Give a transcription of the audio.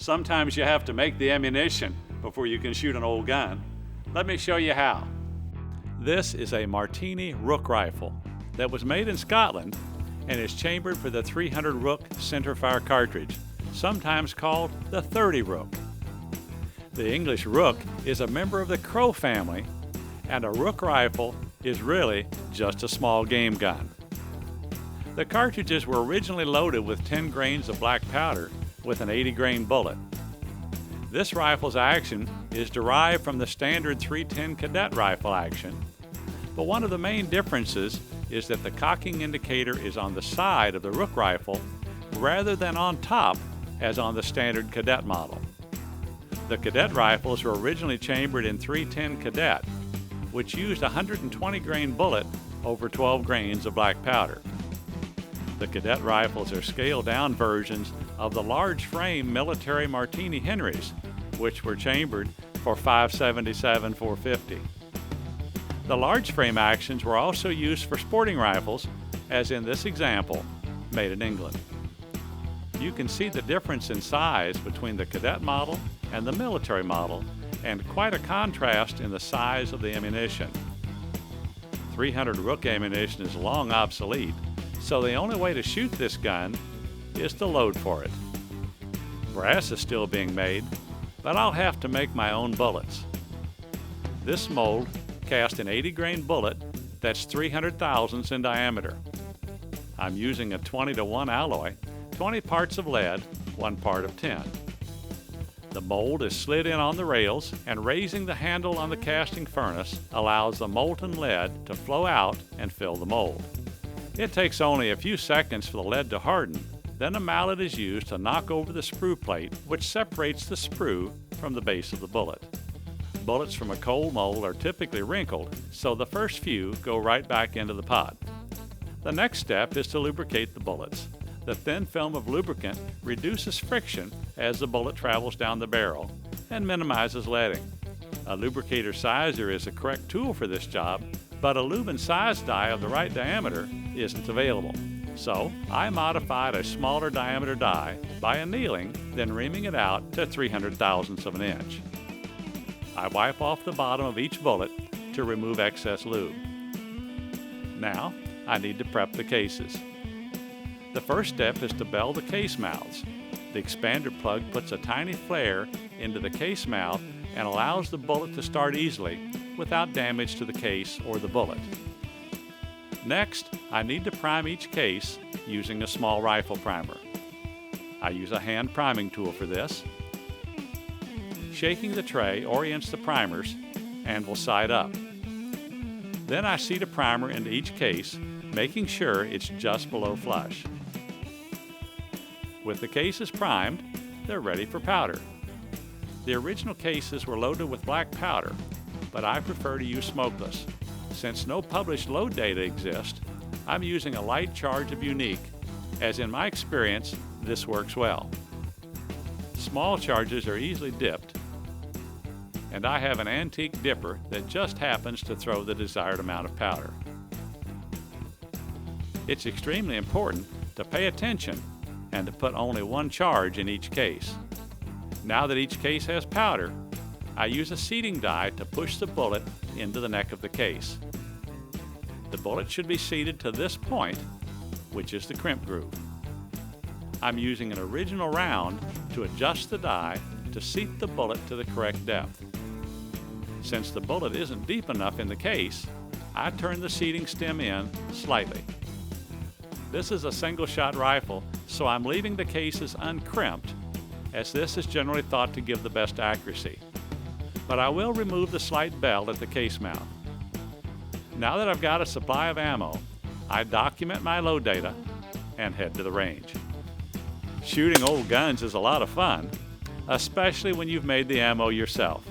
Sometimes you have to make the ammunition before you can shoot an old gun. Let me show you how. This is a Martini Rook rifle that was made in Scotland and is chambered for the 300 Rook centerfire cartridge, sometimes called the 30 Rook. The English Rook is a member of the Crow family, and a Rook rifle is really just a small game gun. The cartridges were originally loaded with 10 grains of black powder with an 80 grain bullet. This rifle's action is derived from the standard .310 cadet rifle action, but one of the main differences is that the cocking indicator is on the side of the Rook rifle rather than on top as on the standard cadet model. The cadet rifles were originally chambered in .310 cadet, which used a 120 grain bullet over 12 grains of black powder. The cadet rifles are scaled down versions of the large frame military Martini Henrys, which were chambered for .577 450. The large frame actions were also used for sporting rifles, as in this example, made in England. You can see the difference in size between the cadet model and the military model, and quite a contrast in the size of the ammunition. 300 Rook ammunition is long obsolete, so the only way to shoot this gun is to load for it. Brass is still being made, but I'll have to make my own bullets. This mold cast an 80 grain bullet that's 300 thousandths in diameter. I'm using a 20:1 alloy, 20 parts of lead, 1 part of tin. The mold is slid in on the rails, and raising the handle on the casting furnace allows the molten lead to flow out and fill the mold. It takes only a few seconds for the lead to harden. Then a mallet is used to knock over the sprue plate, which separates the sprue from the base of the bullet. Bullets from a cold mold are typically wrinkled, so the first few go right back into the pot. The next step is to lubricate the bullets. The thin film of lubricant reduces friction as the bullet travels down the barrel and minimizes leading. A lubricator sizer is a correct tool for this job, but a lube and size die of the right diameter isn't available. So I modified a smaller diameter die by annealing, then reaming it out to 300 thousandths of an inch. I wipe off the bottom of each bullet to remove excess lube. Now I need to prep the cases. The first step is to bell the case mouths. The expander plug puts a tiny flare into the case mouth and allows the bullet to start easily without damage to the case or the bullet. Next, I need to prime each case using a small rifle primer. I use a hand priming tool for this. Shaking the tray orients the primers and will side up. Then I seat a primer into each case, making sure it's just below flush. With the cases primed, they're ready for powder. The original cases were loaded with black powder, but I prefer to use smokeless. Since no published load data exist, I'm using a light charge of unique, as in my experience, this works well. Small charges are easily dipped, and I have an antique dipper that just happens to throw the desired amount of powder. It's extremely important to pay attention and to put only one charge in each case. Now that each case has powder, I use a seating die to push the bullet into the neck of the case. The bullet should be seated to this point, which is the crimp groove. I'm using an original round to adjust the die to seat the bullet to the correct depth. Since the bullet isn't deep enough in the case, I turn the seating stem in slightly. This is a single-shot rifle, so I'm leaving the cases uncrimped, as this is generally thought to give the best accuracy. But I will remove the slight bell at the case mouth. Now that I've got a supply of ammo, I document my load data and head to the range. Shooting old guns is a lot of fun, especially when you've made the ammo yourself.